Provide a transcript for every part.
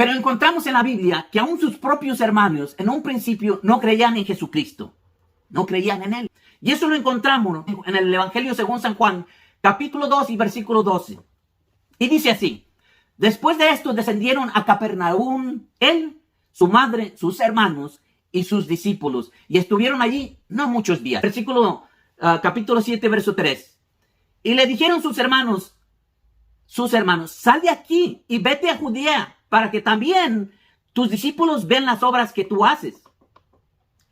Pero encontramos en la Biblia que aún sus propios hermanos en un principio no creían en Jesucristo. No creían en Él. Y eso lo encontramos en el Evangelio según San Juan, capítulo 2 y versículo 12. Y dice así: después de esto descendieron a Capernaum él, su madre, sus hermanos y sus discípulos. Y estuvieron allí no muchos días. Capítulo 7, verso 3. Y le dijeron sus hermanos, sal de aquí y vete a Judea, para que también tus discípulos vean las obras que tú haces.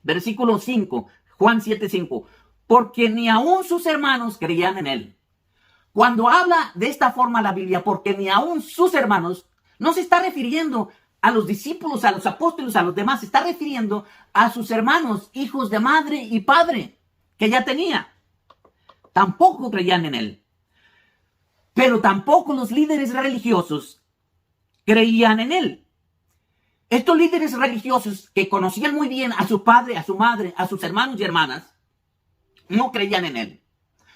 Versículo 5, Juan 7, 5. Porque ni aún sus hermanos creían en él. Cuando habla de esta forma la Biblia, porque ni aún sus hermanos, no se está refiriendo a los discípulos, a los apóstoles, a los demás, se está refiriendo a sus hermanos, hijos de madre y padre, que ya tenía. Tampoco creían en él. Pero tampoco los líderes religiosos creían en él. Estos líderes religiosos que conocían muy bien a su padre, a su madre, a sus hermanos y hermanas, no creían en él.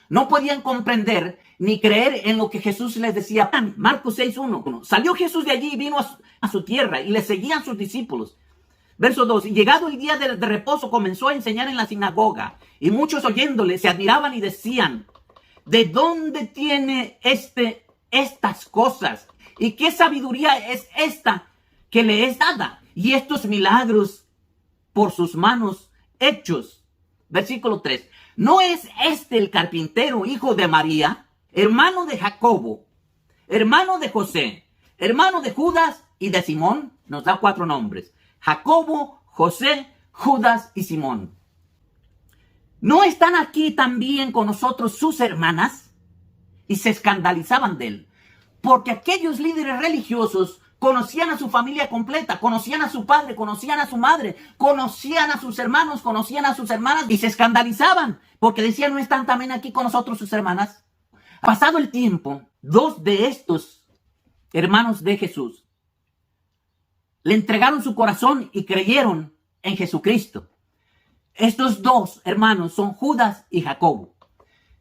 No podían comprender ni creer en lo que Jesús les decía. Marcos 6:1. Salió Jesús de allí y vino a su tierra y le seguían sus discípulos. Verso 2. Y llegado el día de reposo comenzó a enseñar en la sinagoga. Y muchos oyéndole se admiraban y decían: ¿de dónde tiene estas cosas? ¿Y qué sabiduría es esta que le es dada? Y estos milagros por sus manos hechos. Versículo 3. ¿No es este el carpintero, hijo de María, hermano de Jacobo, hermano de José, hermano de Judas y de Simón? Nos da 4 nombres: Jacobo, José, Judas y Simón. ¿No están aquí también con nosotros sus hermanas? Y se escandalizaban de él, porque aquellos líderes religiosos conocían a su familia completa, conocían a su padre, conocían a su madre, conocían a sus hermanos, conocían a sus hermanas, y se escandalizaban porque decían: ¿no están también aquí con nosotros sus hermanas? Pasado el tiempo, 2 de estos hermanos de Jesús le entregaron su corazón y creyeron en Jesucristo. Estos 2 hermanos son Judas y Jacobo.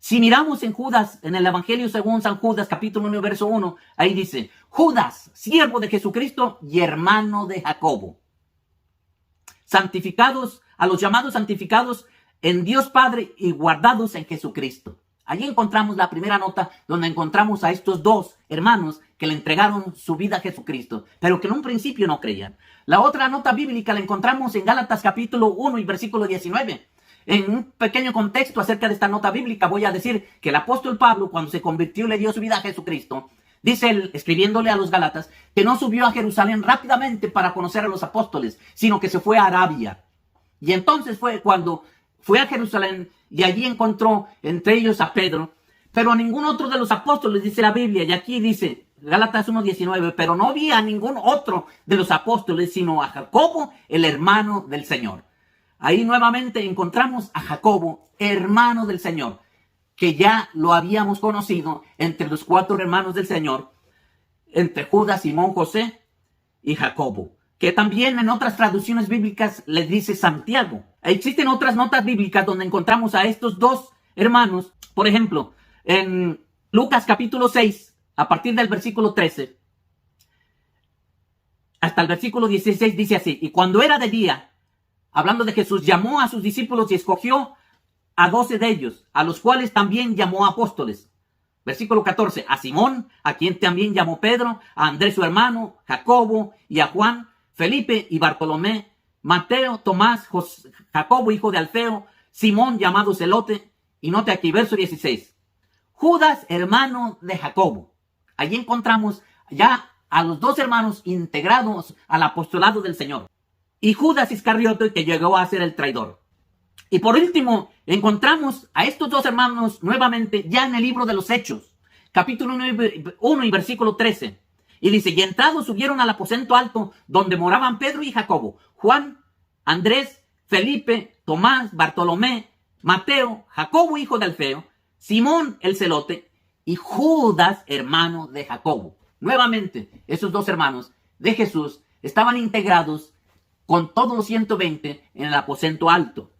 Si miramos en Judas, en el Evangelio según San Judas, capítulo 1, verso 1, ahí dice: Judas, siervo de Jesucristo y hermano de Jacobo. Santificados, a los llamados santificados en Dios Padre y guardados en Jesucristo. Allí encontramos la primera nota donde encontramos a estos 2 hermanos que le entregaron su vida a Jesucristo, pero que en un principio no creían. La otra nota bíblica la encontramos en Gálatas capítulo 1 y versículo 19. En un pequeño contexto acerca de esta nota bíblica voy a decir que el apóstol Pablo, cuando se convirtió y le dio su vida a Jesucristo, dice él, escribiéndole a los Gálatas, que no subió a Jerusalén rápidamente para conocer a los apóstoles, sino que se fue a Arabia. Y entonces fue cuando fue a Jerusalén y allí encontró entre ellos a Pedro, pero a ningún otro de los apóstoles, dice la Biblia, y aquí dice Gálatas 1:19, pero no vi a ningún otro de los apóstoles, sino a Jacobo, el hermano del Señor. Ahí nuevamente encontramos a Jacobo, hermano del Señor, que ya lo habíamos conocido entre los 4 hermanos del Señor, entre Judas, Simón, José y Jacobo, que también en otras traducciones bíblicas les dice Santiago. Existen otras notas bíblicas donde encontramos a estos 2 hermanos. Por ejemplo, en Lucas capítulo 6, a partir del versículo 13, hasta el versículo 16 dice así: y cuando era de día, hablando de Jesús, llamó a sus discípulos y escogió a 12 de ellos, a los cuales también llamó apóstoles. Versículo 14, a Simón, a quien también llamó Pedro, a Andrés su hermano, Jacobo y a Juan, Felipe y Bartolomé, Mateo, Tomás, Jacobo hijo de Alfeo, Simón llamado Celote, y note aquí, verso 16, Judas, hermano de Jacobo. Allí encontramos ya a los 2 hermanos integrados al apostolado del Señor. Y Judas Iscariote, que llegó a ser el traidor. Y por último, encontramos a estos 2 hermanos nuevamente ya en el libro de los Hechos, capítulo 1 y versículo 13. Y dice: y entrados subieron al aposento alto donde moraban Pedro y Jacobo, Juan, Andrés, Felipe, Tomás, Bartolomé, Mateo, Jacobo hijo de Alfeo, Simón el celote y Judas hermano de Jacobo. Nuevamente, esos 2 hermanos de Jesús estaban integrados con todos los 120 en el aposento alto.